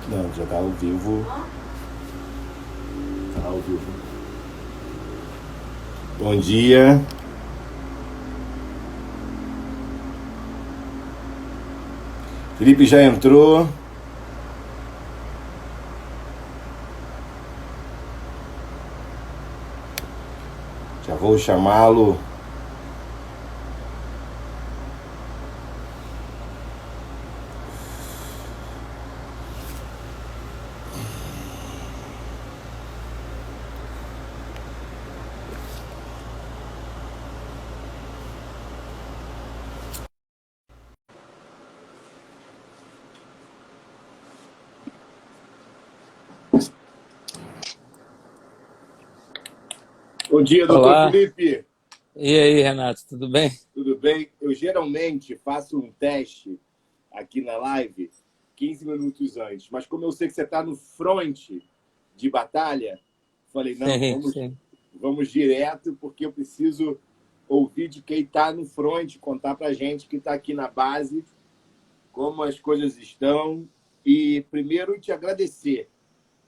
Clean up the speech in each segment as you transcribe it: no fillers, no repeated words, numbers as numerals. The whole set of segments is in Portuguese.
Não, já tá ao vivo. Tá ao vivo. Bom dia. Felipe já entrou. Já vou chamá-lo. Bom dia, doutor Olá, Felipe. e aí, Renato, tudo bem? Tudo bem? Eu geralmente faço um teste aqui na live 15 minutos antes, mas como eu sei que você está no front de batalha, falei, não, Sim, sim. vamos direto, porque eu preciso ouvir de quem está no front, contar para a gente que está aqui na base, como as coisas estão. E primeiro te agradecer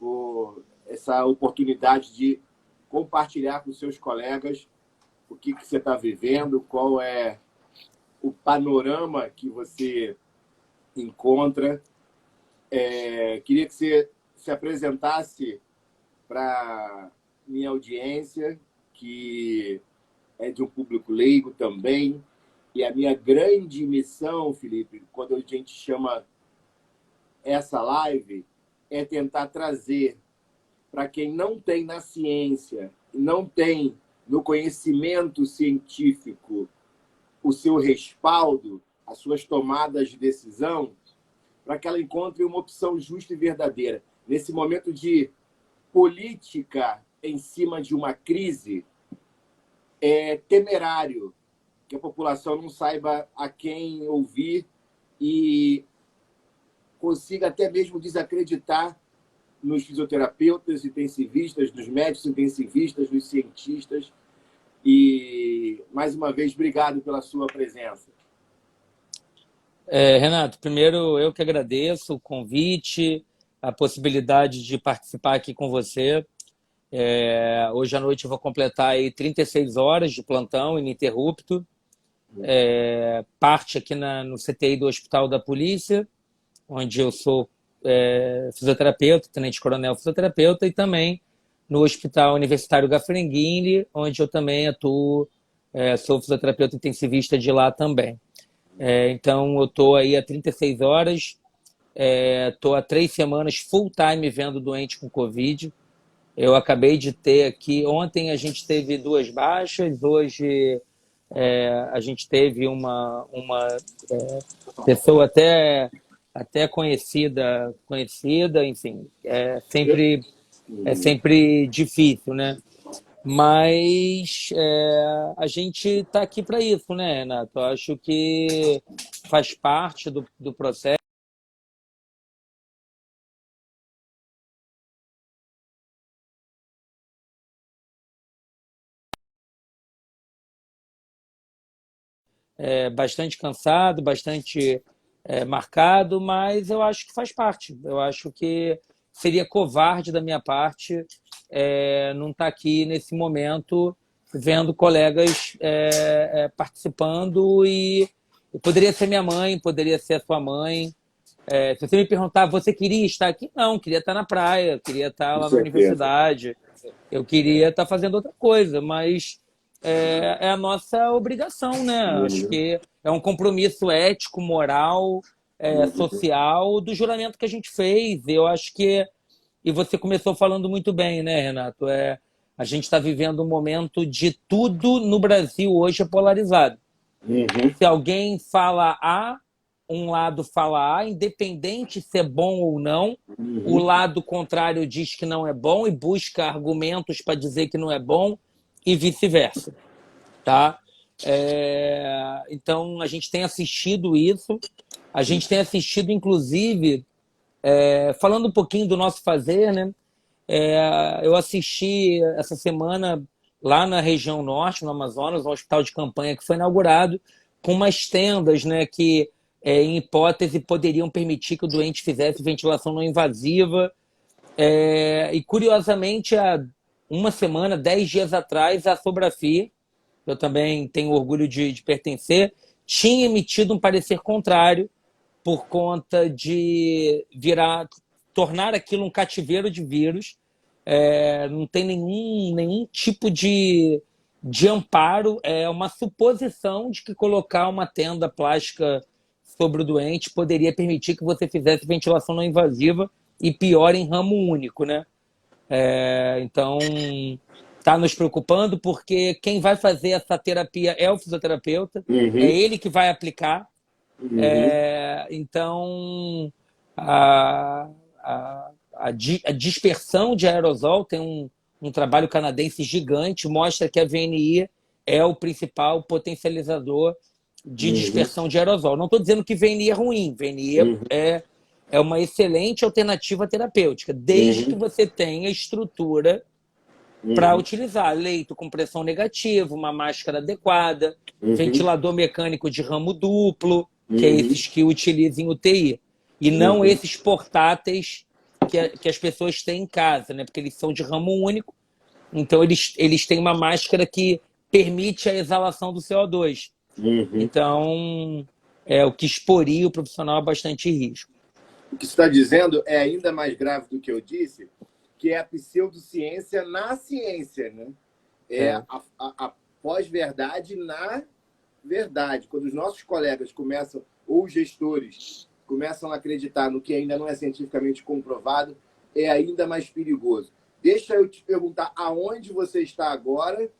por essa oportunidade de compartilhar com seus colegas o que você está vivendo, qual é o panorama que você encontra. Queria que você se apresentasse para minha audiência, que é de um público leigo também. E a minha grande missão, Felipe, quando a gente chama essa live, é tentar trazer para quem não tem na ciência, não tem no conhecimento científico o seu respaldo, as suas tomadas de decisão, para que ela encontre uma opção justa e verdadeira. Nesse momento de política em cima de uma crise, é temerário que a população não saiba a quem ouvir e consiga até mesmo desacreditar nos fisioterapeutas intensivistas, nos médicos intensivistas, nos cientistas. E, mais uma vez, obrigado pela sua presença. Renato, primeiro eu que agradeço o convite, a possibilidade de participar aqui com você. Hoje à noite eu vou completar aí 36 horas de plantão ininterrupto, parte aqui no CTI do Hospital da Polícia, onde eu sou fisioterapeuta, tenente-coronel fisioterapeuta, e também no Hospital Universitário Gafrenguini, onde eu também atuo, sou fisioterapeuta intensivista de lá também. Então, eu estou aí há 36 horas, estou há 3 semanas full-time vendo doente com Covid. Eu acabei de ter aqui, ontem a gente teve 2 baixas, hoje a gente teve uma pessoa até conhecida, enfim, é sempre difícil, né? Mas a gente está aqui para isso, né, Renato? Eu acho que faz parte do processo. Bastante cansado, bastante marcado, mas eu acho que faz parte. Eu acho que seria covarde da minha parte não estar aqui nesse momento vendo colegas participando e poderia ser minha mãe, poderia ser a sua mãe. Se você me perguntar, você queria estar aqui? Não, queria estar na praia, queria estar Com lá na certeza. universidade, eu queria estar fazendo outra coisa, mas é a nossa obrigação, né? Acho Uhum. que é um compromisso ético, moral, Uhum. social do juramento que a gente fez. Eu acho que, e você começou falando muito bem, né, Renato? A gente está vivendo um momento de tudo no Brasil hoje é polarizado. Uhum. Se alguém fala A, um lado fala A, independente se é bom ou não, o Uhum. lado contrário diz que não é bom e busca argumentos para dizer que não é bom e vice-versa, tá? Então, a gente tem assistido isso, a gente tem assistido, inclusive, falando um pouquinho do nosso fazer, né? Eu assisti essa semana lá na região norte, no Amazonas, um hospital de campanha que foi inaugurado com umas tendas, né, que em hipótese, poderiam permitir que o doente fizesse ventilação não invasiva. E, curiosamente, há uma semana, 10 dias atrás, a Sobrafie, eu também tenho orgulho de pertencer, tinha emitido um parecer contrário por conta de tornar aquilo um cativeiro de vírus. Não tem nenhum tipo de amparo, é uma suposição de que colocar uma tenda plástica sobre o doente poderia permitir que você fizesse ventilação não invasiva e pior em ramo único, né? Então, está nos preocupando porque quem vai fazer essa terapia é o fisioterapeuta, é ele que vai aplicar. Então, a dispersão de aerosol tem um trabalho canadense gigante, mostra que a VNI é o principal potencializador de dispersão de aerosol. Não estou dizendo que VNI é ruim, VNI é uma excelente alternativa terapêutica, desde que você tenha estrutura para utilizar leito com pressão negativa, uma máscara adequada, ventilador mecânico de ramo duplo, que é esses que utilizam UTI, e não esses portáteis que as pessoas têm em casa, né? Porque eles são de ramo único, então eles têm uma máscara que permite a exalação do CO2. Então, o que exporia o profissional a bastante risco. O que você está dizendo é ainda mais grave do que eu disse, que é a pseudociência na ciência, né? A pós-verdade na verdade. Quando os nossos colegas começam, ou gestores, começam a acreditar no que ainda não é cientificamente comprovado, é ainda mais perigoso. Deixa eu te perguntar aonde você está agora,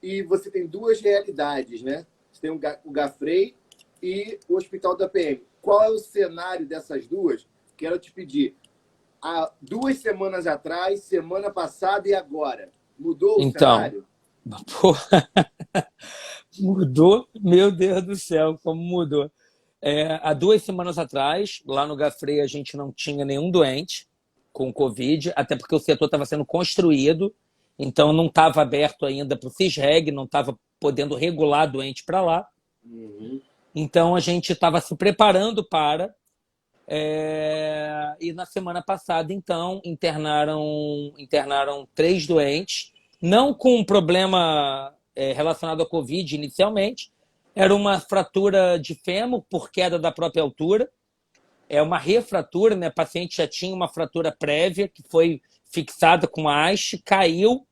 e você tem duas realidades, né? Você tem o Gafrey e o Hospital da PM. Qual é o cenário dessas duas? Quero te pedir. Há 2 semanas atrás, semana passada e agora. Mudou o cenário? Mudou? Meu Deus do céu, como mudou. Há 2 semanas atrás, lá no Gafrey, a gente não tinha nenhum doente com Covid, até porque o setor estava sendo construído, então não estava aberto ainda para o CISREG, não estava podendo regular doente para lá. Então a gente estava se preparando para... e na semana passada, então, internaram 3 doentes, não com um problema relacionado à Covid inicialmente. Era uma fratura de fêmur por queda da própria altura. É uma refratura, né? O paciente já tinha uma fratura prévia que foi fixada com a haste, caiu,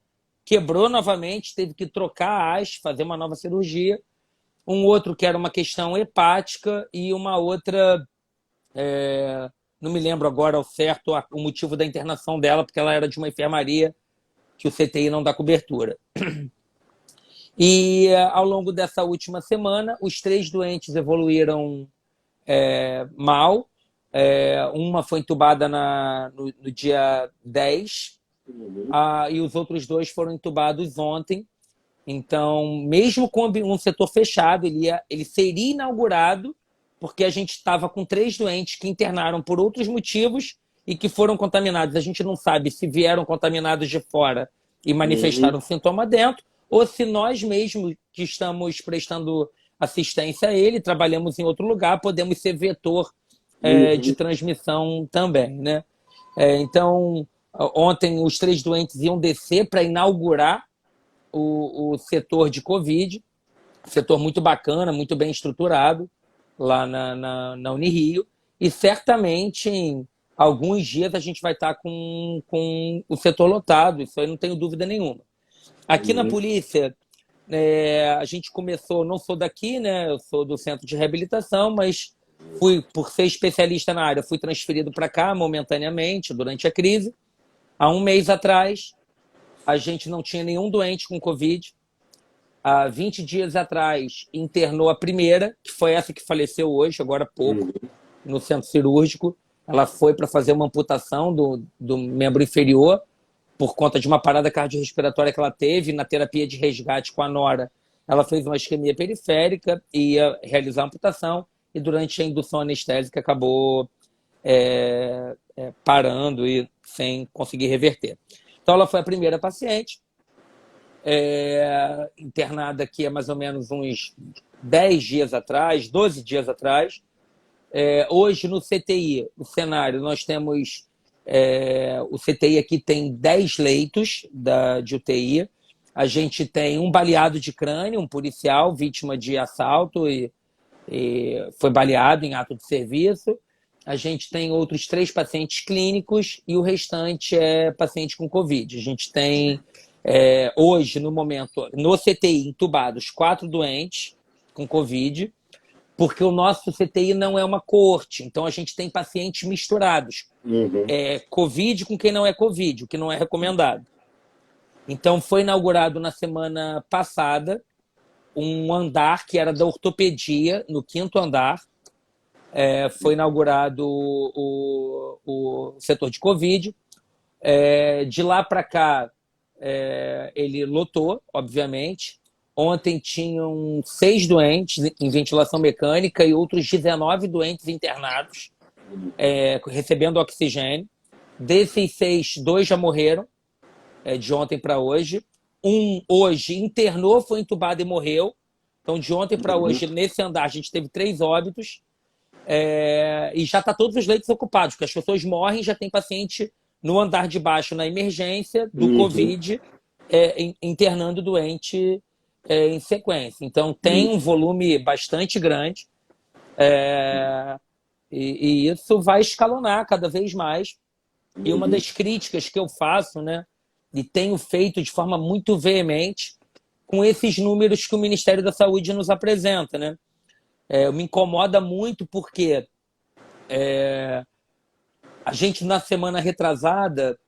quebrou novamente, teve que trocar a haste, fazer uma nova cirurgia. Um outro que era uma questão hepática e uma outra... não me lembro agora ao certo o motivo da internação dela, porque ela era de uma enfermaria que o CTI não dá cobertura. E ao longo dessa última semana, os 3 doentes evoluíram mal. Uma foi entubada no dia 10, e os outros 2 foram entubados ontem. Então, mesmo com um setor fechado, ele seria inaugurado, porque a gente estava com 3 doentes que internaram por outros motivos e que foram contaminados. A gente não sabe se vieram contaminados de fora e manifestaram sintoma dentro, ou se nós mesmos que estamos prestando assistência a ele, trabalhamos em outro lugar, podemos ser vetor de transmissão também, né? Então, ontem os 3 doentes iam descer para inaugurar o setor de Covid, setor muito bacana, muito bem estruturado, lá na Unirio, e certamente em alguns dias a gente vai estar com o setor lotado, isso aí não tenho dúvida nenhuma. Aqui na polícia, a gente começou, não sou daqui, né? Eu sou do centro de reabilitação, mas por ser especialista na área, fui transferido para cá momentaneamente, durante a crise. Há 1 mês atrás, a gente não tinha nenhum doente com Covid. Há 20 dias atrás, internou a primeira, que foi essa que faleceu hoje, agora há pouco, no centro cirúrgico. Ela foi para fazer uma amputação do membro inferior, por conta de uma parada cardiorrespiratória que ela teve na terapia de resgate com a nora. Ela fez uma isquemia periférica e ia realizar a amputação, e durante a indução anestésica acabou parando e sem conseguir reverter. Então ela foi a primeira paciente, internada aqui há mais ou menos uns 10 dias atrás, 12 dias atrás. Hoje, no CTI, o cenário, nós temos... o CTI aqui tem 10 leitos de UTI. A gente tem um baleado de crânio, um policial vítima de assalto e foi baleado em ato de serviço. A gente tem outros 3 pacientes clínicos e o restante é paciente com Covid. A gente tem, hoje, no momento, no CTI, entubados 4 doentes com Covid, porque o nosso CTI não é uma coorte, então a gente tem pacientes misturados. Covid com quem não é Covid, o que não é recomendado. Então, foi inaugurado na semana passada um andar que era da ortopedia, no 5º andar. Foi inaugurado o setor de Covid. De lá para cá, ele lotou, obviamente. Ontem tinham 6 doentes em ventilação mecânica e outros 19 doentes internados, recebendo oxigênio. Desses 6, 2 já morreram, de ontem para hoje. Um hoje internou, foi entubado e morreu. Então, de ontem para hoje, nesse andar, a gente teve 3 óbitos. E já está todos os leitos ocupados, porque as pessoas morrem, já tem paciente no andar de baixo, na emergência do Covid, internando doente em sequência. Então, tem um volume bastante grande e isso vai escalonar cada vez mais. E uma das críticas que eu faço, né, e tenho feito de forma muito veemente, com esses números que o Ministério da Saúde nos apresenta, né? Me incomoda muito porque a gente, na semana retrasada,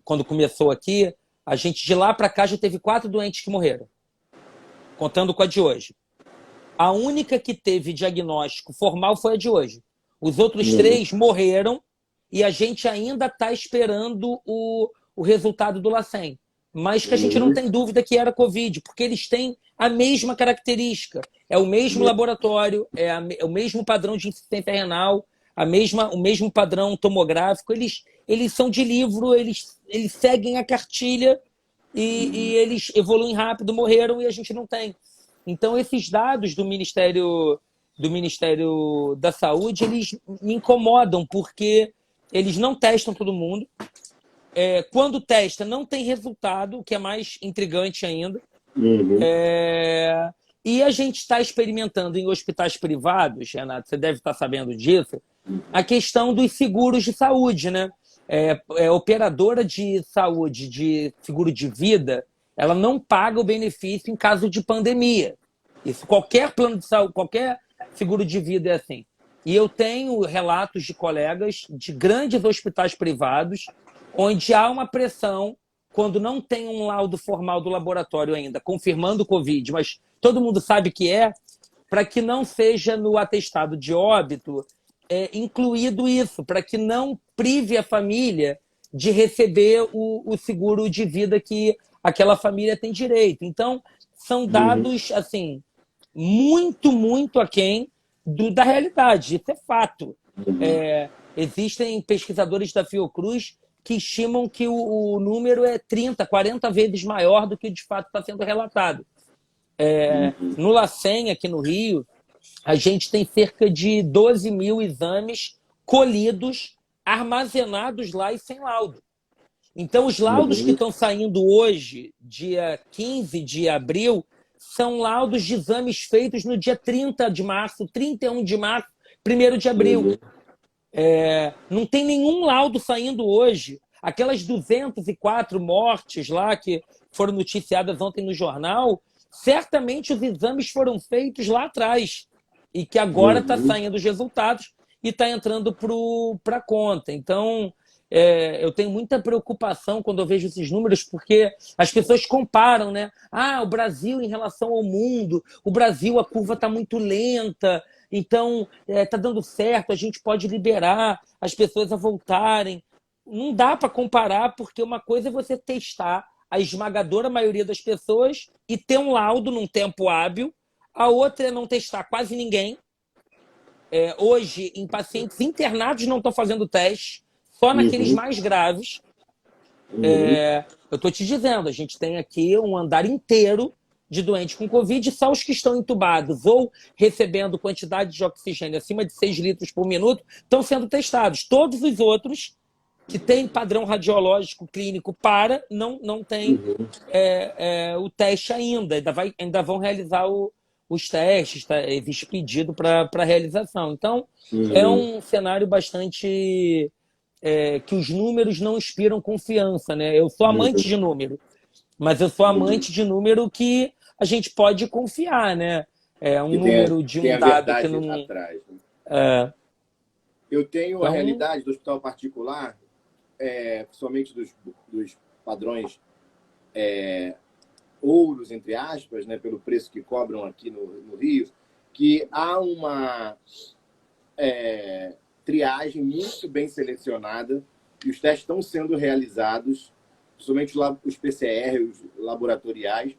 quando começou aqui, a gente de lá para cá já teve 4 doentes que morreram, contando com a de hoje. A única que teve diagnóstico formal foi a de hoje. Os outros 3 morreram e a gente ainda está esperando o resultado do LACEN. Mas que a gente não tem dúvida que era Covid, porque eles têm a mesma característica. É o mesmo laboratório, é o mesmo padrão de insuficiência renal, o mesmo padrão tomográfico. Eles são de livro, eles seguem a cartilha e eles evoluem rápido, morreram e a gente não tem. Então, esses dados do Ministério da Saúde, eles me incomodam, porque eles não testam todo mundo. Quando testa, não tem resultado, o que é mais intrigante ainda. E a gente está experimentando em hospitais privados, Renato, você deve estar sabendo disso, a questão dos seguros de saúde, né? Operadora de saúde, de seguro de vida, ela não paga o benefício em caso de pandemia. Isso, qualquer plano de saúde, qualquer seguro de vida é assim. E eu tenho relatos de colegas de grandes hospitais privados onde há uma pressão, quando não tem um laudo formal do laboratório ainda, confirmando o Covid, mas todo mundo sabe que para que não seja no atestado de óbito incluído isso, para que não prive a família de receber o seguro de vida que aquela família tem direito. Então, são dados assim muito, muito aquém da realidade. Isso é fato. Existem pesquisadores da Fiocruz que estimam que o número é 30, 40 vezes maior do que de fato está sendo relatado. No LACEN, aqui no Rio, a gente tem cerca de 12 mil exames colhidos, armazenados lá e sem laudo. Então, os laudos que estão saindo hoje, dia 15 de abril, são laudos de exames feitos no dia 30 de março, 31 de março, 1º de abril. Não tem nenhum laudo saindo hoje. Aquelas 204 mortes lá que foram noticiadas ontem no jornal, certamente os exames foram feitos lá atrás e que agora está saindo os resultados e está entrando para a conta. Então, eu tenho muita preocupação quando eu vejo esses números, porque as pessoas comparam, né? O Brasil em relação ao mundo, o Brasil, a curva está muito lenta, então está dando certo, a gente pode liberar as pessoas a voltarem. Não dá para comparar, porque uma coisa é você testar a esmagadora maioria das pessoas e ter um laudo num tempo hábil, a outra é não testar quase ninguém. Hoje, em pacientes internados não estão fazendo teste, só naqueles mais graves. Eu estou te dizendo, a gente tem aqui um andar inteiro de doentes com Covid, só os que estão entubados ou recebendo quantidade de oxigênio acima de 6 litros por minuto estão sendo testados. Todos os outros que têm padrão radiológico clínico não têm o teste ainda vão realizar os testes, tá? Existe pedido para realização. Então, é um cenário bastante que os números não inspiram confiança, né? Eu sou amante de número, mas eu sou amante de número que a gente pode confiar, né? É um número de tem um a dado que verdade não. atrás, né? Eu tenho a Então, realidade do hospital particular, principalmente dos padrões ouros, entre aspas, né, pelo preço que cobram aqui no Rio, que há uma triagem muito bem selecionada e os testes estão sendo realizados, principalmente os PCR, os laboratoriais,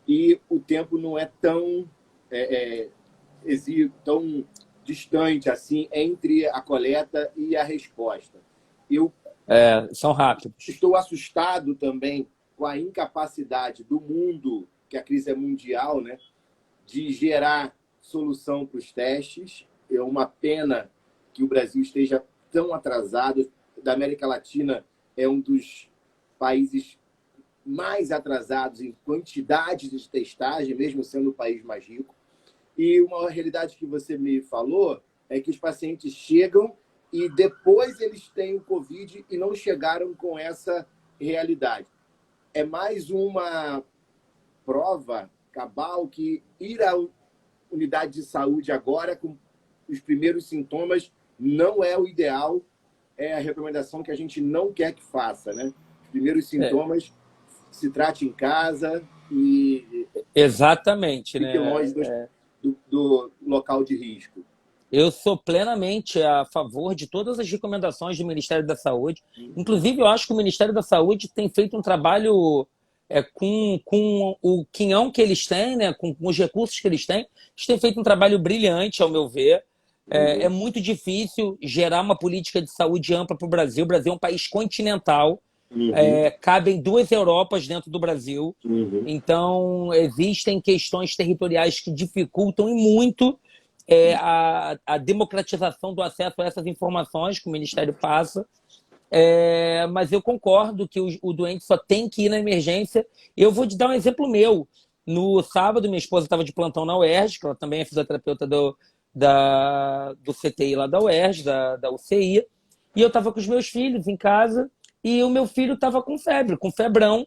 e o tempo não é tão tão distante assim entre a coleta e a resposta. Eu são rápidos. estou assustado também com a incapacidade do mundo, que a crise é mundial, né, de gerar solução para os testes. É uma pena que o Brasil esteja tão atrasado. Da América Latina é um dos países mais atrasados em quantidade de testagem, mesmo sendo o país mais rico. E uma realidade que você me falou é que os pacientes chegam e depois eles têm o Covid e não chegaram com essa realidade. É mais uma prova cabal que ir à unidade de saúde agora com os primeiros sintomas não é o ideal, é a recomendação que a gente não quer que faça, né? Os primeiros sintomas, se trate em casa e Exatamente, fique né? longe do local de risco. Eu sou plenamente a favor de todas as recomendações do Ministério da Saúde. Inclusive, eu acho que o Ministério da Saúde tem feito um trabalho com o quinhão que eles têm, né, com os recursos que eles têm feito um trabalho brilhante, ao meu ver. É muito difícil gerar uma política de saúde ampla para o Brasil. O Brasil é um país continental. Cabem 2 Europas dentro do Brasil. Então, existem questões territoriais que dificultam e muito a democratização do acesso a essas informações que o Ministério passa. Mas eu concordo que o doente só tem que ir na emergência. Eu vou te dar um exemplo meu. No sábado, minha esposa estava de plantão na UERJ, que ela também é fisioterapeuta do CTI lá da UERJ, da UCI, e eu estava com os meus filhos em casa, e o meu filho estava com febre, com febrão,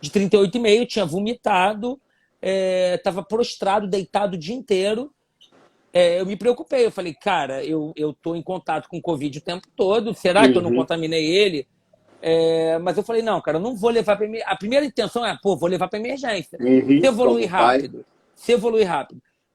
de 38,5, tinha vomitado, estava prostrado, deitado o dia inteiro. Eu me preocupei, eu falei, cara, eu tô em contato com o Covid o tempo todo, será que eu não contaminei ele? Mas eu falei, não, cara, eu não vou levar para emergência. A primeira intenção vou levar para emergência. Se evoluir rápido.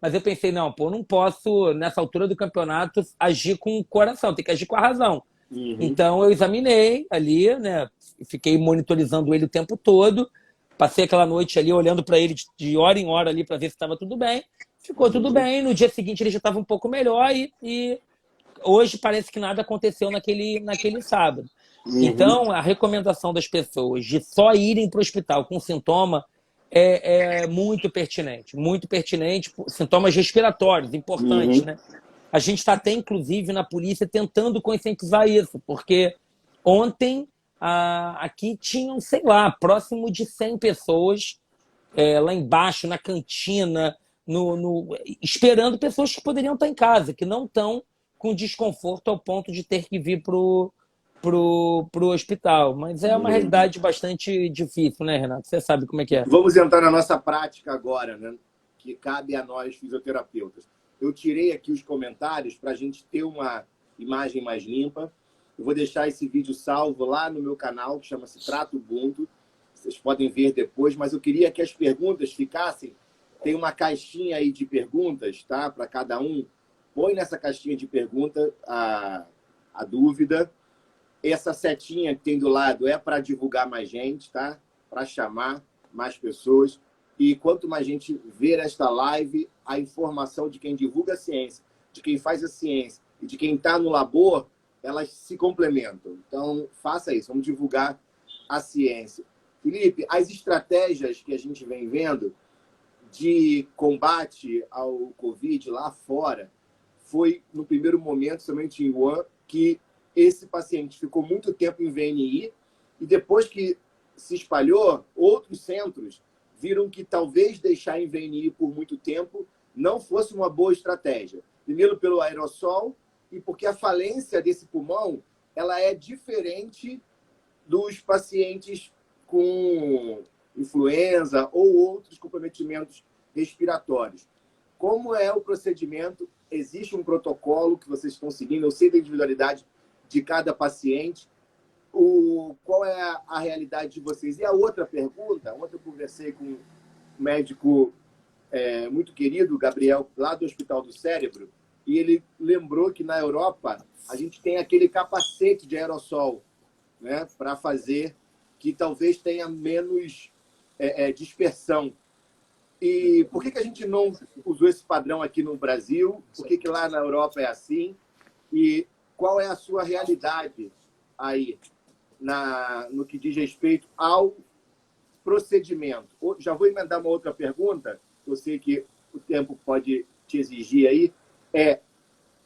Mas eu pensei, não, não posso, nessa altura do campeonato, agir com o coração, tem que agir com a razão. Então eu examinei ali, né, fiquei monitorizando ele o tempo todo, passei aquela noite ali olhando para ele de hora em hora ali para ver se estava tudo bem. Ficou tudo bem, no dia seguinte ele já estava um pouco melhor e hoje parece que nada aconteceu naquele sábado. Então, a recomendação das pessoas de só irem para o hospital com sintoma é muito pertinente. Sintomas respiratórios, importantes, né? A gente está até, inclusive, na polícia tentando conscientizar isso, porque ontem aqui tinham, sei lá, próximo de 100 pessoas lá embaixo, na cantina, esperando pessoas que poderiam estar em casa, que não estão com desconforto ao ponto de ter que vir pro hospital. Mas é uma realidade bastante difícil, né, Renato? Você sabe como é que é. Vamos entrar na nossa prática agora, né? Que cabe a nós, fisioterapeutas. Eu tirei aqui os comentários para a gente ter uma imagem mais limpa. Eu vou deixar esse vídeo salvo lá no meu canal, que chama-se Trato Ubuntu. Vocês podem ver depois, mas eu queria que as perguntas ficassem. Tem uma caixinha aí de perguntas, tá? Para cada um. Põe nessa caixinha de pergunta a dúvida. Essa setinha que tem do lado é para divulgar mais gente, tá? Para chamar mais pessoas. E quanto mais gente ver esta live, a informação de quem divulga a ciência, de quem faz a ciência e de quem está no labor, elas se complementam. Então, faça isso. Vamos divulgar a ciência. Felipe, as estratégias que a gente vem vendo de combate ao Covid lá fora foi, no primeiro momento, somente em Wuhan, que esse paciente ficou muito tempo em VNI e depois que se espalhou, outros centros viram que talvez deixar em VNI por muito tempo não fosse uma boa estratégia. Primeiro pelo aerossol e porque a falência desse pulmão ela é diferente dos pacientes com influenza ou outros comprometimentos respiratórios. Como é o procedimento? Existe um protocolo que vocês estão seguindo? Eu sei da individualidade de cada paciente. Qual é a realidade de vocês? E a outra pergunta, ontem eu conversei com um médico muito querido, Gabriel, lá do Hospital do Cérebro, e ele lembrou que na Europa a gente tem aquele capacete de aerossol, né, para fazer que talvez tenha menos dispersão. E por que a gente não usou esse padrão aqui no Brasil? Por que lá na Europa é assim? E qual é a sua realidade aí no que diz respeito ao procedimento? Já vou emendar uma outra pergunta, eu sei que o tempo pode te exigir aí.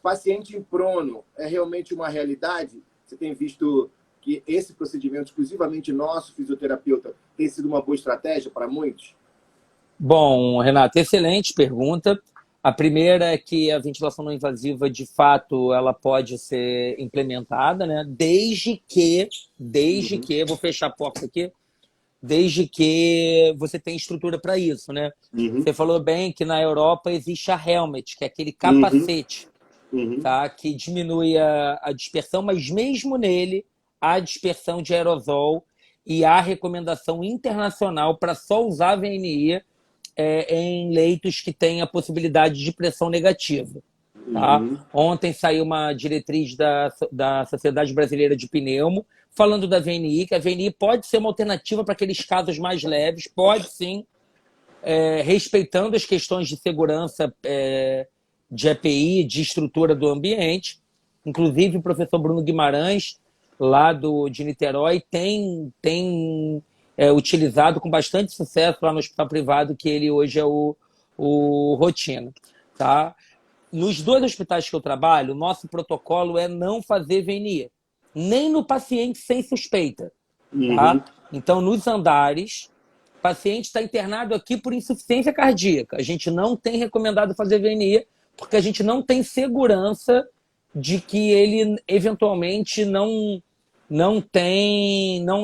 Paciente em prono é realmente uma realidade? Você tem visto que esse procedimento exclusivamente nosso, fisioterapeuta, tem sido uma boa estratégia para muitos? Bom, Renato, excelente pergunta. A primeira é que a ventilação não invasiva, de fato, ela pode ser implementada, né? Desde que, vou fechar a porta aqui, desde que você tenha estrutura para isso, né? Você falou bem que na Europa existe a helmet, que é aquele capacete, tá? Que diminui a dispersão, mas mesmo nele, há dispersão de aerosol e há recomendação internacional para só usar VNI em leitos que têm a possibilidade de pressão negativa. Tá? Ontem saiu uma diretriz da Sociedade Brasileira de Pneumo falando da VNI, que a VNI pode ser uma alternativa para aqueles casos mais leves, pode sim, respeitando as questões de segurança de EPI, de estrutura do ambiente. Inclusive, o professor Bruno Guimarães, lá de Niterói, tem utilizado com bastante sucesso lá no hospital privado, que ele hoje é o rotina. Tá? Nos 2 hospitais que eu trabalho, o nosso protocolo é não fazer VNI, nem no paciente sem suspeita. Tá? Então, nos andares, o paciente está internado aqui por insuficiência cardíaca. A gente não tem recomendado fazer VNI, porque a gente não tem segurança de que ele, eventualmente, não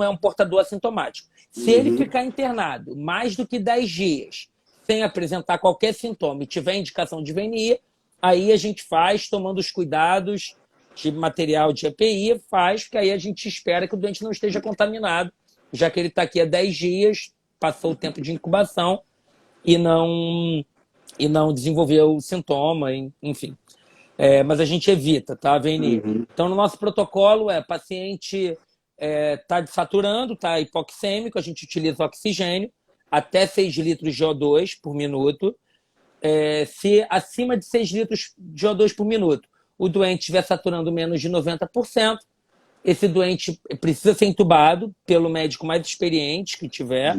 é um portador assintomático. Se ele ficar internado mais do que 10 dias, sem apresentar qualquer sintoma e tiver indicação de VNI, aí a gente faz, tomando os cuidados de material de EPI, porque aí a gente espera que o doente não esteja contaminado, já que ele está aqui há 10 dias, passou o tempo de incubação e não desenvolveu o sintoma, enfim. Mas a gente evita, tá, VNI? Então, no nosso protocolo, paciente está saturando, está hipoxêmico, a gente utiliza oxigênio, até 6 litros de O2 por minuto. Se acima de 6 litros de O2 por minuto, o doente estiver saturando menos de 90%, esse doente precisa ser intubado pelo médico mais experiente que tiver,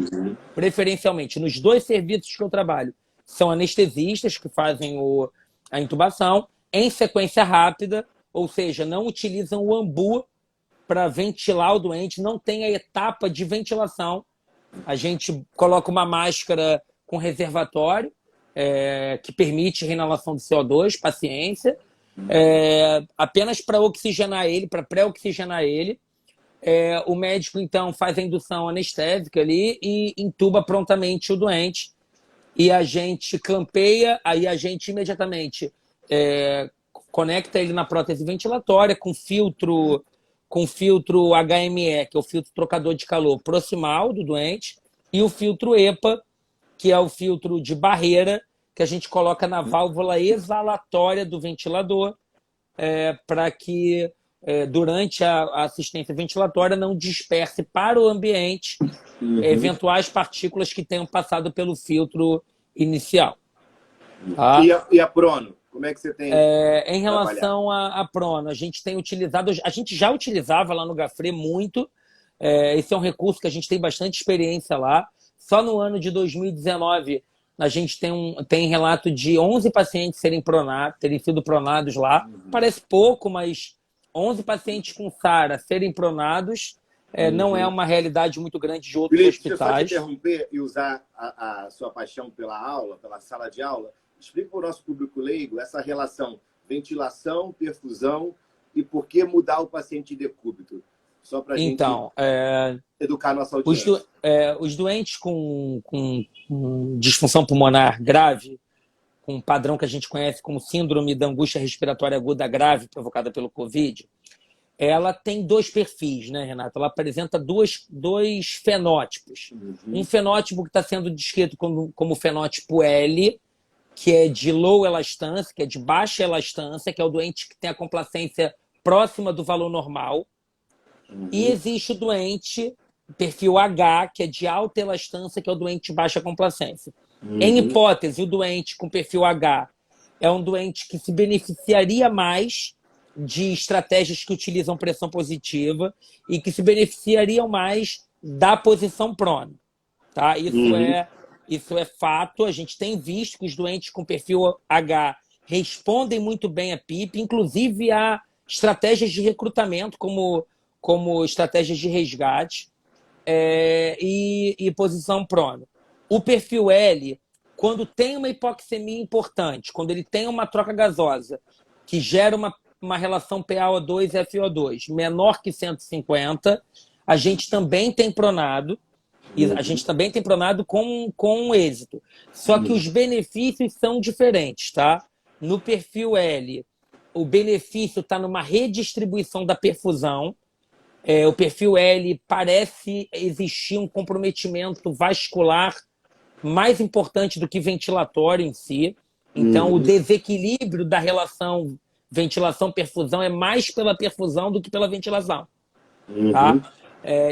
preferencialmente nos 2 serviços que eu trabalho. São anestesistas que fazem a intubação em sequência rápida, ou seja, não utilizam o ambu para ventilar o doente, não tem a etapa de ventilação. A gente coloca uma máscara com reservatório, que permite reinalação de CO2, paciência, apenas para oxigenar ele, para pré-oxigenar ele. O médico, então, faz a indução anestésica ali e intuba prontamente o doente. E a gente clampeia, aí a gente imediatamente conecta ele na prótese ventilatória com filtro HME, que é o filtro trocador de calor proximal do doente, e o filtro EPA, que é o filtro de barreira, que a gente coloca na válvula exalatória do ventilador, para que, durante a assistência ventilatória, não disperse para o ambiente eventuais partículas que tenham passado pelo filtro inicial. Tá? E a prono? Como é que você tem em relação à prono, a gente tem utilizado, a gente já utilizava lá no Gafre muito, esse é um recurso que a gente tem bastante experiência lá. Só no ano de 2019 a gente tem relato de 11 pacientes terem sido pronados lá. Parece pouco, mas 11 pacientes com SARA serem pronados não é uma realidade muito grande de outros Felipe, hospitais. deixa eu só te interromper e usar a sua paixão pela aula, pela sala de aula. Explica para o nosso público leigo essa relação ventilação, perfusão e por que mudar o paciente de decúbito. Só para a gente educar a nossa audiência. Os doentes com disfunção pulmonar grave, com um padrão que a gente conhece como síndrome da angústia respiratória aguda grave provocada pelo Covid, ela tem dois perfis, né, Renato? Ela apresenta dois fenótipos. Um fenótipo que está sendo descrito como fenótipo L, que é de low elastância, que é de baixa elastância, que é o doente que tem a complacência próxima do valor normal. E existe o doente perfil H, que é de alta elastância, que é o doente de baixa complacência. Em hipótese, o doente com perfil H é um doente que se beneficiaria mais de estratégias que utilizam pressão positiva e que se beneficiariam mais da posição prona. Tá? Isso é fato. A gente tem visto que os doentes com perfil H respondem muito bem a PIP, inclusive a estratégias de recrutamento, como estratégias de resgate e posição prona. O perfil L, quando tem uma hipoxemia importante, quando ele tem uma troca gasosa que gera uma relação PaO2 e FO2 menor que 150, a gente também tem pronado, e a gente também tem pronado com êxito. Só que os benefícios são diferentes, tá? No perfil L, o benefício está numa redistribuição da perfusão. O perfil L parece existir um comprometimento vascular mais importante do que ventilatório em si. Então, o desequilíbrio da relação ventilação-perfusão é mais pela perfusão do que pela ventilação. Tá?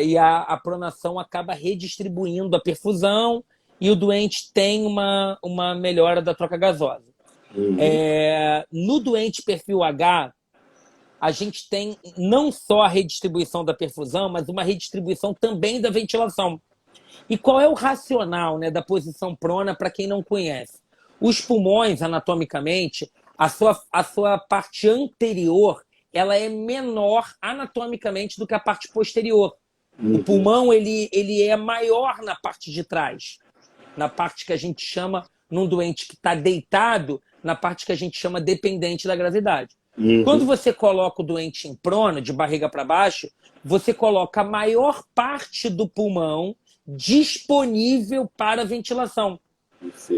E a pronação acaba redistribuindo a perfusão e o doente tem uma melhora da troca gasosa. No doente perfil H, a gente tem não só a redistribuição da perfusão, mas uma redistribuição também da ventilação. E qual é o racional, né, da posição prona para quem não conhece? Os pulmões, anatomicamente, a sua parte anterior ela é menor anatomicamente do que a parte posterior. O pulmão ele é maior na parte de trás, na parte que a gente chama, num doente que está deitado, na parte que a gente chama dependente da gravidade. Quando você coloca o doente em prono, de barriga para baixo, você coloca a maior parte do pulmão disponível para ventilação.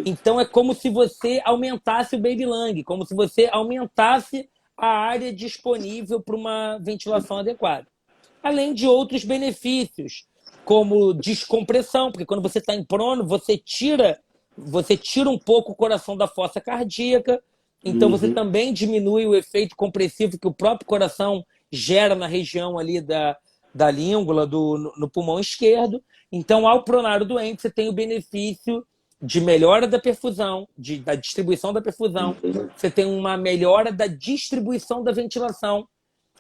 Então é como se você aumentasse o baby lung, como se você aumentasse a área disponível para uma ventilação adequada. Além de outros benefícios, como descompressão, porque quando você está em prono, você tira um pouco o coração da fossa cardíaca, então você também diminui o efeito compressivo que o próprio coração gera na região ali da língula, no pulmão esquerdo. Então, ao pronar o doente, você tem o benefício de melhora da perfusão, da distribuição da perfusão, você tem uma melhora da distribuição da ventilação.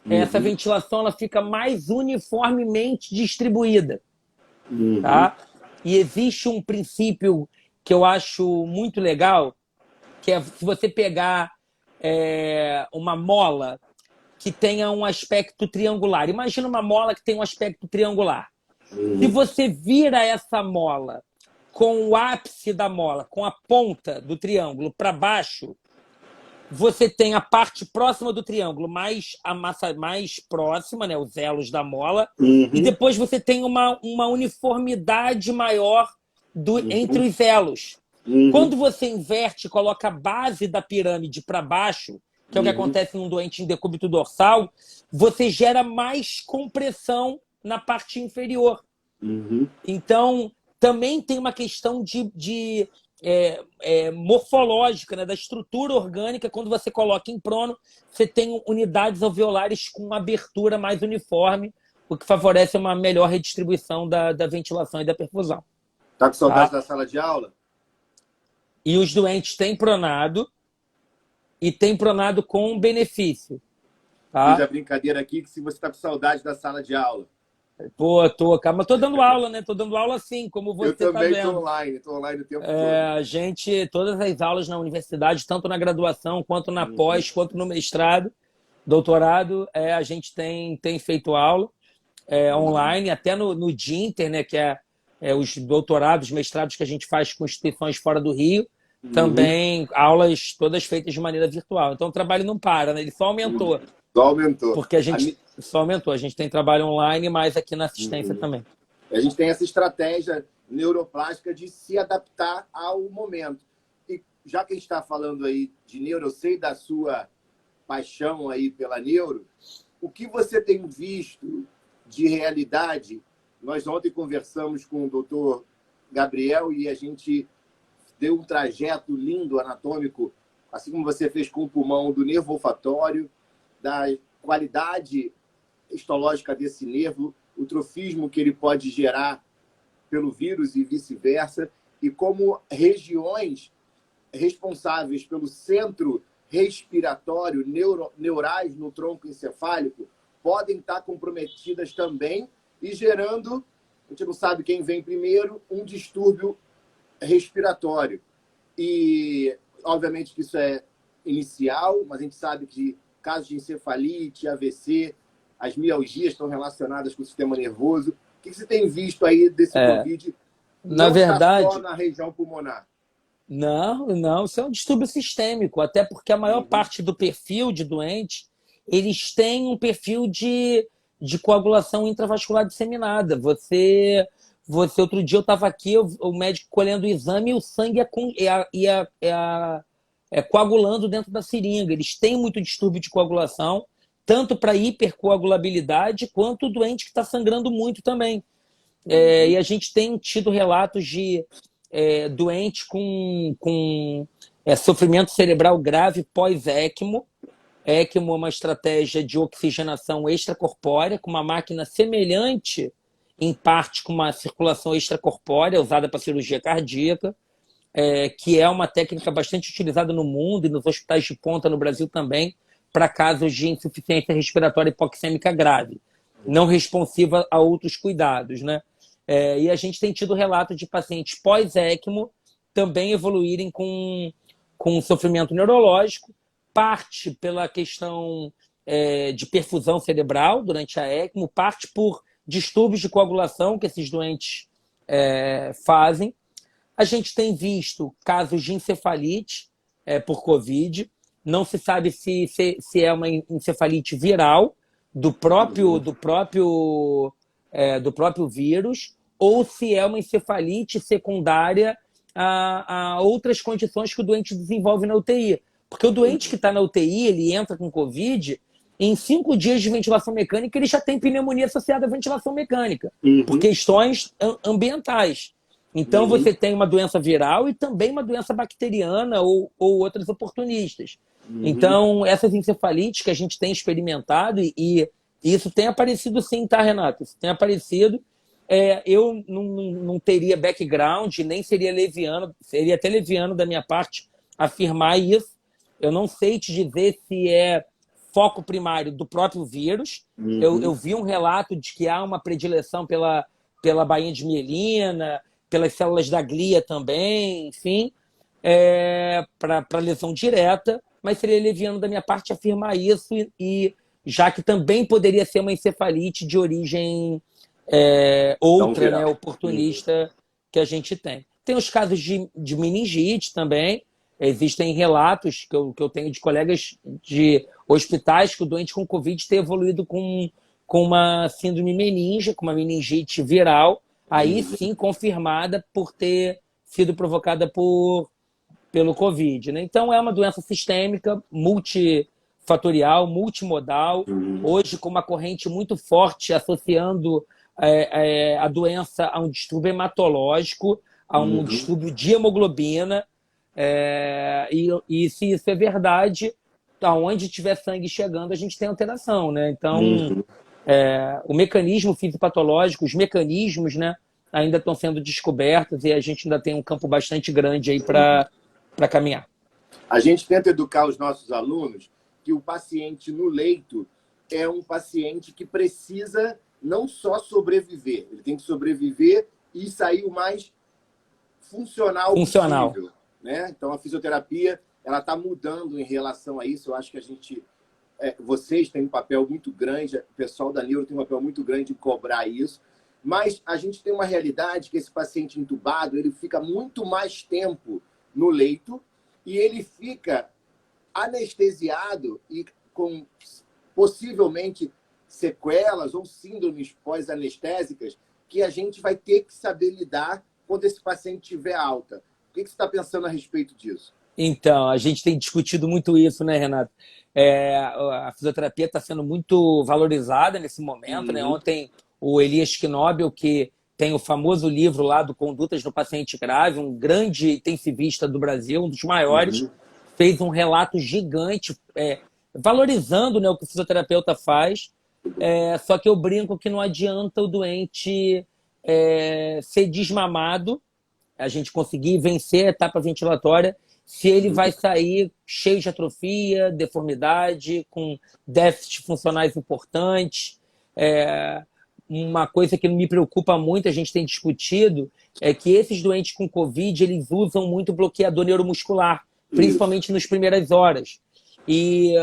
Essa ventilação ela fica mais uniformemente distribuída. Tá? E existe um princípio que eu acho muito legal, que é se você pegar uma mola que tenha um aspecto triangular. Imagina uma mola que tem um aspecto triangular. Se você vira essa mola com o ápice da mola, com a ponta do triângulo para baixo, você tem a parte próxima do triângulo, a massa mais próxima, né, os elos da mola, e depois você tem uma uniformidade maior entre os elos. Quando você inverte e coloca a base da pirâmide para baixo, que é o que acontece num doente em decúbito dorsal, você gera mais compressão na parte inferior. Então, também tem uma questão morfológica, né, da estrutura orgânica. Quando você coloca em prono, você tem unidades alveolares com abertura mais uniforme, o que favorece uma melhor redistribuição da ventilação e da perfusão. Tá com saudade da sala de aula? E os doentes têm pronado e têm pronado com benefício. Tá? Fiz a brincadeira aqui que se você está com saudade da sala de aula, Pô, tô, cara, mas tô dando aula, né? Tô dando aula assim, como Eu você tá também vendo. tô online o tempo É, todo. a gente, todas as aulas na universidade, tanto na graduação, quanto na Uhum. pós, quanto no mestrado, doutorado, a gente tem feito aula online, até no Dinter, né, que é os doutorados, mestrados que a gente faz com instituições fora do Rio, Uhum. também aulas todas feitas de maneira virtual. Então o trabalho não para, né? Ele só Uhum. aumentou, Só aumentou. porque a gente só aumentou. A gente tem trabalho online, mas aqui na assistência Uhum. também. A gente tem essa estratégia neuroplástica de se adaptar ao momento. E já que a gente está falando aí de neuro, eu sei da sua paixão aí pela neuro, o que você tem visto de realidade? Nós ontem conversamos com o doutor Gabriel e a gente deu um trajeto lindo anatômico, assim como você fez com o pulmão, do nervo olfatório, da qualidade histológica desse nervo, o trofismo que ele pode gerar pelo vírus e vice-versa, e como regiões responsáveis pelo centro respiratório, neurais no tronco encefálico, podem estar comprometidas também e gerando, a gente não sabe quem vem primeiro, um distúrbio respiratório. E, obviamente, que isso é inicial, mas a gente sabe que casos de encefalite, AVC, as mialgias estão relacionadas com o sistema nervoso. O que você tem visto aí desse Covid? Na Não está só verdade, na região pulmonar. não, isso é um distúrbio sistêmico, até porque a maior Uhum. parte do perfil de doentes, eles têm um perfil de coagulação intravascular disseminada. Você outro dia eu estava aqui, o médico colhendo o exame e o sangue é coagulando dentro da seringa. Eles têm muito distúrbio de coagulação, tanto para hipercoagulabilidade, quanto o doente que está sangrando muito também. E Uhum. a gente tem tido relatos de doente com sofrimento cerebral grave pós-ECMO. ECMO é uma estratégia de oxigenação extracorpórea, com uma máquina semelhante, em parte, com uma circulação extracorpórea, usada para cirurgia cardíaca, que é uma técnica bastante utilizada no mundo e nos hospitais de ponta no Brasil também, para casos de insuficiência respiratória hipoxêmica grave, não responsiva a outros cuidados, né? E a gente tem tido relatos de pacientes pós-ECMO também evoluírem com sofrimento neurológico, parte pela questão de perfusão cerebral durante a ECMO, parte por distúrbios de coagulação que esses doentes fazem. A gente tem visto casos de encefalite por Covid. Não se sabe se é uma encefalite viral do próprio vírus ou se é uma encefalite secundária a outras condições que o doente desenvolve na UTI. Porque o doente que está na UTI, ele entra com Covid, em 5 dias de ventilação mecânica, ele já tem pneumonia associada à ventilação mecânica, por Uhum. questões ambientais. Então, Uhum. você tem uma doença viral e também uma doença bacteriana ou outras oportunistas. Uhum. Então, essas encefalites que a gente tem experimentado, e isso tem aparecido sim, tá, Renato? Isso tem aparecido. Eu não teria background, nem seria leviano, seria até leviano da minha parte afirmar isso. Eu não sei te dizer se é foco primário do próprio vírus. Eu Uhum. vi um relato de que há uma predileção pela bainha de mielina, pelas células da glia também, enfim, para lesão direta, mas seria leviano da minha parte afirmar isso, e já que também poderia ser uma encefalite de origem Não outra, né, viral. Uhum. oportunista que a gente tem. Tem os casos de meningite também. Existem relatos que eu tenho de colegas de hospitais que o doente com Covid tem evoluído com uma síndrome meninge, com uma meningite viral, aí Uhum. sim confirmada por ter sido provocada pelo Covid, né? Então, é uma doença sistêmica, multifatorial, multimodal, Uhum. hoje com uma corrente muito forte associando a doença a um distúrbio hematológico, a um Uhum. distúrbio de hemoglobina, e se isso é verdade, aonde tiver sangue chegando, a gente tem alteração, né? Então, Uhum. o mecanismo fisiopatológico, os mecanismos, né, ainda estão sendo descobertos e a gente ainda tem um campo bastante grande aí para caminhar. A gente tenta educar os nossos alunos que o paciente no leito é um paciente que precisa não só sobreviver, ele tem que sobreviver e sair o mais funcional possível, né? Então, a fisioterapia, ela está mudando em relação a isso. Eu acho que a gente, vocês têm um papel muito grande, o pessoal da Neuro tem um papel muito grande em cobrar isso, mas a gente tem uma realidade que esse paciente entubado, ele fica muito mais tempo no leito e ele fica anestesiado e com possivelmente sequelas ou síndromes pós-anestésicas que a gente vai ter que saber lidar quando esse paciente tiver alta. O que você está pensando a respeito disso? Então, a gente tem discutido muito isso, né, Renato? A fisioterapia está sendo muito valorizada nesse momento, né? Ontem, o Elias Knobel, que tem o famoso livro lá do Condutas no Paciente Grave, um grande intensivista do Brasil, um dos maiores, fez um relato gigante, valorizando, né, o que o fisioterapeuta faz. Só que eu brinco que não adianta o doente ser desmamado, a gente conseguir vencer a etapa ventilatória, se ele vai sair cheio de atrofia, deformidade, com déficits funcionais importantes. Uma coisa que me preocupa muito, a gente tem discutido, é que esses doentes com Covid, eles usam muito bloqueador neuromuscular, principalmente nas primeiras horas. E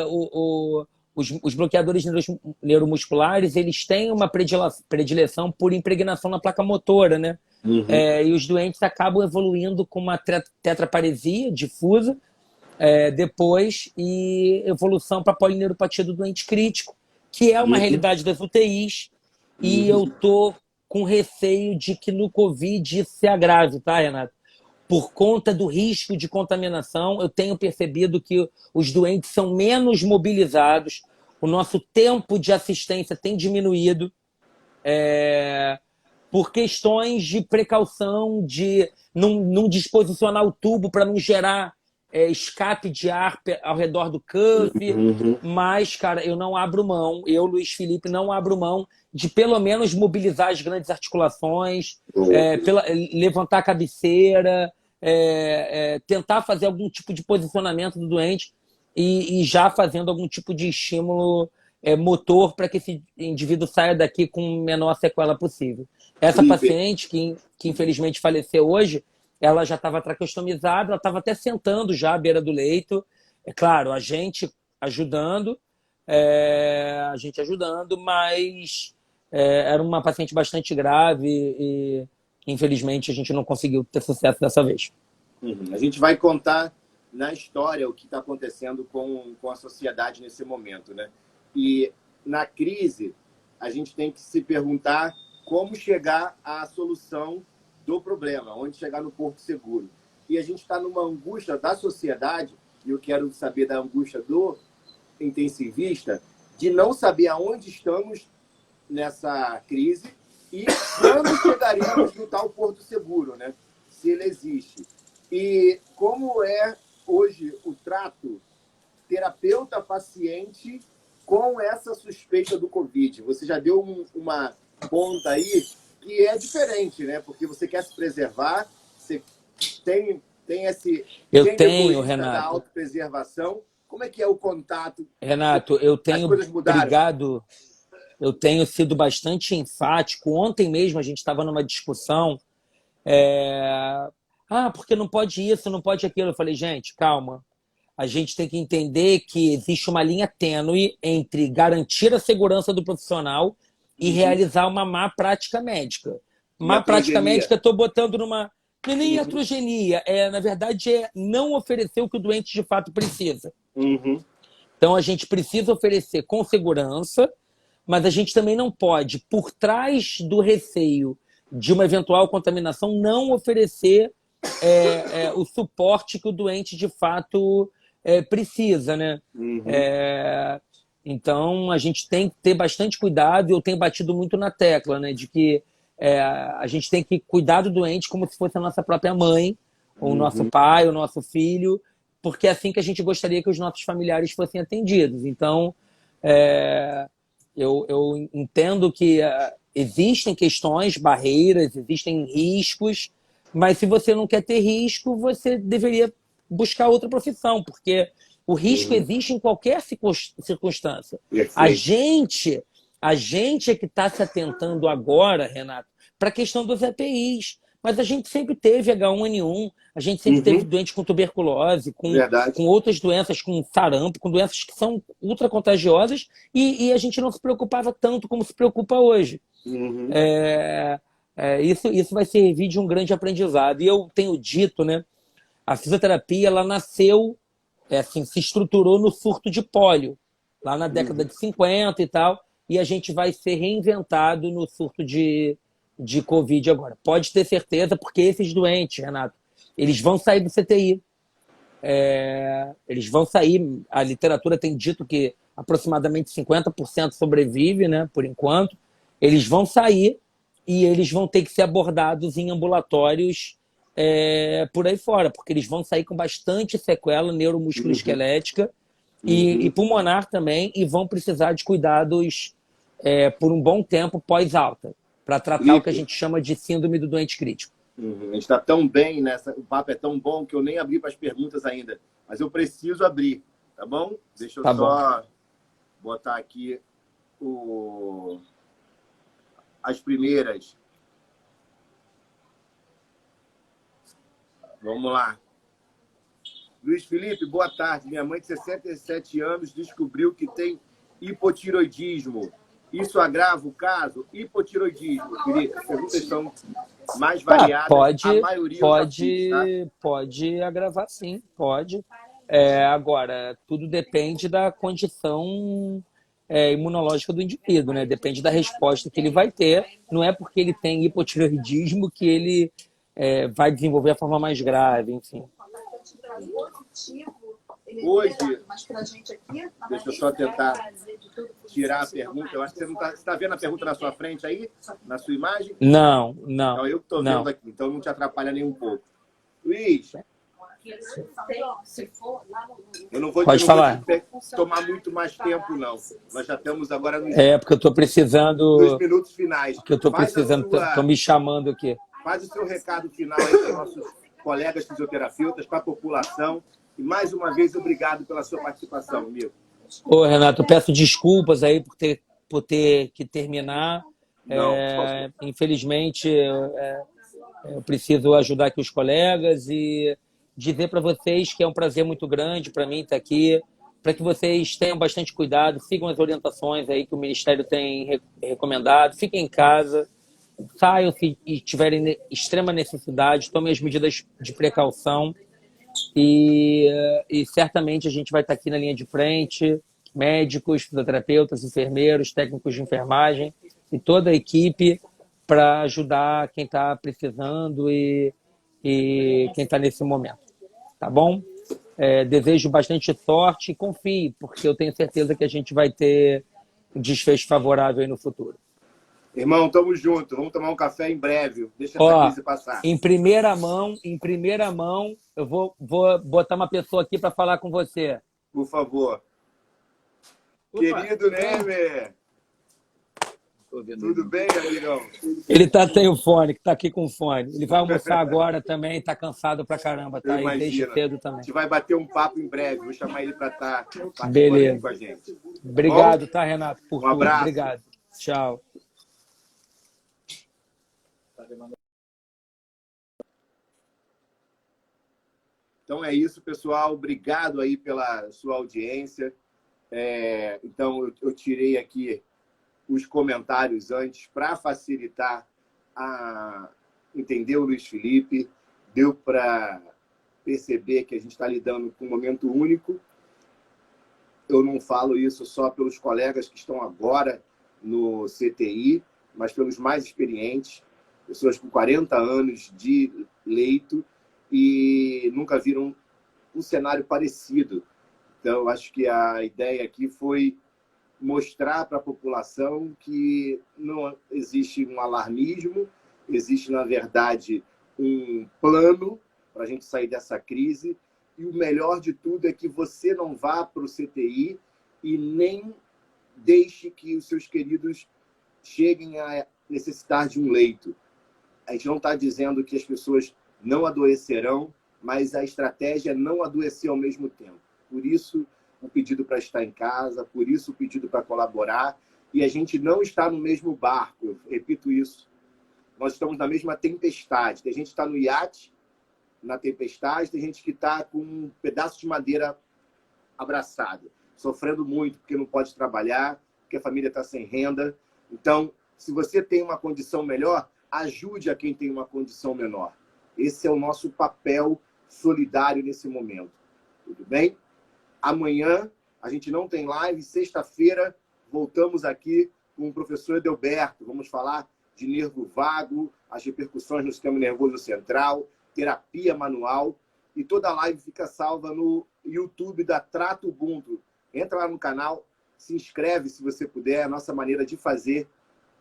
os bloqueadores neuromusculares, eles têm uma predileção por impregnação na placa motora, né? E os doentes acabam evoluindo com uma tetraparesia difusa depois e evolução para polineuropatia do doente crítico, que é uma realidade das UTIs. E eu tô com receio de que no Covid isso se agrave, tá, Renato? Por conta do risco de contaminação, eu tenho percebido que os doentes são menos mobilizados, o nosso tempo de assistência tem diminuído, por questões de precaução, de não disposicionar o tubo para não gerar escape de ar ao redor do cuff. Mas, cara, eu não abro mão, Luiz Felipe, não abro mão de pelo menos mobilizar as grandes articulações, levantar a cabeceira, tentar fazer algum tipo de posicionamento do doente e já fazendo algum tipo de estímulo motor para que esse indivíduo saia daqui com a menor sequela possível. Essa paciente, que infelizmente faleceu hoje, ela já estava traqueostomizada, ela estava até sentando já à beira do leito. É claro, a gente ajudando, mas era uma paciente bastante grave e infelizmente a gente não conseguiu ter sucesso dessa vez. A gente vai contar na história o que está acontecendo com a sociedade nesse momento, né? E na crise, a gente tem que se perguntar como chegar à solução do problema, onde chegar no porto seguro. E a gente está numa angústia da sociedade, e eu quero saber da angústia do intensivista, de não saber aonde estamos nessa crise e quando chegaremos no tal porto seguro, né? Se ele existe. E como é hoje o trato terapeuta-paciente com essa suspeita do Covid? Você já deu uma ponta aí que é diferente, né? Porque você quer se preservar, você tem esse... Eu tenho, Renato. Da autopreservação. Como é que é o contato? Renato, eu tenho... As coisas mudaram. Obrigado. Eu tenho sido bastante enfático. Ontem mesmo a gente estava numa discussão. Porque não pode isso, não pode aquilo. Eu falei, gente, calma. A gente tem que entender que existe uma linha tênue entre garantir a segurança do profissional e realizar uma má prática médica. Má prática médica, estou botando numa... Não é nem iatrogenia, na verdade é não oferecer o que o doente de fato precisa. Então a gente precisa oferecer com segurança, mas a gente também não pode, por trás do receio de uma eventual contaminação, não oferecer o suporte que o doente de fato precisa, né? Então a gente tem que ter bastante cuidado, e eu tenho batido muito na tecla, né, de que a gente tem que cuidar do doente como se fosse a nossa própria mãe, ou o nosso pai, ou o nosso filho, porque é assim que a gente gostaria que os nossos familiares fossem atendidos. Então, eu entendo que existem questões, barreiras, existem riscos, mas se você não quer ter risco, você deveria buscar outra profissão, porque o risco existe em qualquer circunstância. A A gente é que está se atentando agora, Renato, para a questão dos EPIs. Mas a gente sempre teve H1N1, a gente sempre teve doente com tuberculose, Verdade. com outras doenças, com sarampo, com doenças que são ultra contagiosas, e a gente não se preocupava tanto como se preocupa hoje. Isso vai servir de um grande aprendizado. E eu tenho dito, né, a fisioterapia ela nasceu, assim, se estruturou no surto de pólio, lá na década de 50 e tal, e a gente vai ser reinventado no surto de Covid agora. Pode ter certeza, porque esses doentes, Renato, eles vão sair do CTI. Eles vão sair, a literatura tem dito que aproximadamente 50% sobrevive, né, por enquanto. Eles vão sair e eles vão ter que ser abordados em ambulatórios por aí fora, porque eles vão sair com bastante sequela neuromusculoesquelética e pulmonar também, e vão precisar de cuidados por um bom tempo pós-alta, para tratar o que a gente chama de síndrome do doente crítico. A gente está tão bem nessa, o papo é tão bom que eu nem abri para as perguntas ainda, mas eu preciso abrir, tá bom? Deixa eu só botar aqui as primeiras. Vamos lá. Luiz Felipe, boa tarde. Minha mãe de 67 anos descobriu que tem hipotiroidismo. Isso agrava o caso? Hipotiroidismo, Felipe, as perguntas são mais variadas. A maioria pode agravar, sim, pode. Agora, tudo depende da condição imunológica do indivíduo, né? Depende da resposta que ele vai ter. Não é porque ele tem hipotireoidismo que ele vai desenvolver a forma mais grave, enfim. Hoje, deixa eu só tentar tirar a pergunta. Eu acho que você não está vendo a pergunta na sua frente aí, na sua imagem? Não. Então, eu que estou vendo aqui, então não te atrapalha nem um pouco. Luiz, eu não vou tomar muito mais tempo, não. Nós já estamos agora nos porque eu estou precisando. Nos minutos finais. Porque eu estou precisando, estou me chamando aqui. Faz o seu recado final aí para os nossos colegas fisioterapeutas, para a população. E mais uma vez, obrigado pela sua participação, amigo. Ô, Renato, eu peço desculpas aí por ter que terminar. Infelizmente, eu preciso ajudar aqui os colegas e dizer para vocês que é um prazer muito grande para mim estar aqui, para que vocês tenham bastante cuidado, sigam as orientações aí que o Ministério tem recomendado, fiquem em casa, saiam se tiverem extrema necessidade, tomem as medidas de precaução e certamente a gente vai estar aqui na linha de frente, médicos, fisioterapeutas, enfermeiros, técnicos de enfermagem e toda a equipe para ajudar quem está precisando e quem está nesse momento. Tá bom? Desejo bastante sorte e confie, porque eu tenho certeza que a gente vai ter um desfecho favorável aí no futuro. Irmão, tamo junto. Vamos tomar um café em breve. Deixa essa crise passar. Em primeira mão, eu vou botar uma pessoa aqui para falar com você. Por favor. Querido Nemer. Tudo bem, amigão? Ele tá sem o fone, que tá aqui com o fone. Ele vai almoçar agora também, tá cansado pra caramba, tá aí desde cedo também. A gente vai bater um papo em breve, vou chamar ele para estar participando com a gente. Obrigado, tá, Renato, por tudo. Abraço. Obrigado. Tchau. Então é isso, pessoal. Obrigado aí pela sua audiência. Então eu tirei aqui os comentários antes para facilitar a entender o Luiz Felipe. Deu para perceber que a gente está lidando com um momento único. Eu não falo isso só pelos colegas que estão agora no CTI, mas pelos mais experientes, pessoas com 40 anos de leito e nunca viram um cenário parecido. Então, eu acho que a ideia aqui foi mostrar para a população que não existe um alarmismo, existe, na verdade, um plano para a gente sair dessa crise. E o melhor de tudo é que você não vá para o CTI e nem deixe que os seus queridos cheguem a necessitar de um leito. A gente não está dizendo que as pessoas não adoecerão, mas a estratégia é não adoecer ao mesmo tempo. Por isso, o pedido para estar em casa, por isso o pedido para colaborar e a gente não está no mesmo barco. Eu repito isso. Nós estamos na mesma tempestade. Tem gente que está no iate, na tempestade, tem gente que está com um pedaço de madeira abraçado, sofrendo muito porque não pode trabalhar, porque a família está sem renda. Então, se você tem uma condição melhor, ajude a quem tem uma condição menor. Esse é o nosso papel solidário nesse momento. Tudo bem? Amanhã a gente não tem live. Sexta-feira voltamos aqui com o professor Edelberto. Vamos falar de nervo vago, as repercussões no sistema nervoso central, terapia manual. E toda a live fica salva no YouTube da Trato Ubuntu. Entra lá no canal, se inscreve se você puder. A nossa maneira de fazer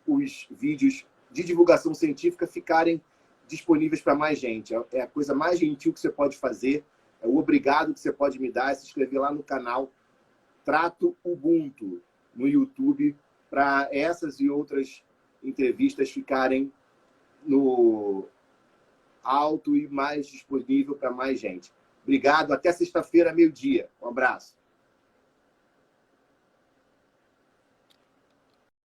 os vídeos de divulgação científica ficarem disponíveis para mais gente. É a coisa mais gentil que você pode fazer. É o obrigado que você pode me dar, é se inscrever lá no canal Trato Ubuntu, no YouTube, para essas e outras entrevistas ficarem no alto e mais disponível para mais gente. Obrigado. Até sexta-feira, meio-dia. Um abraço.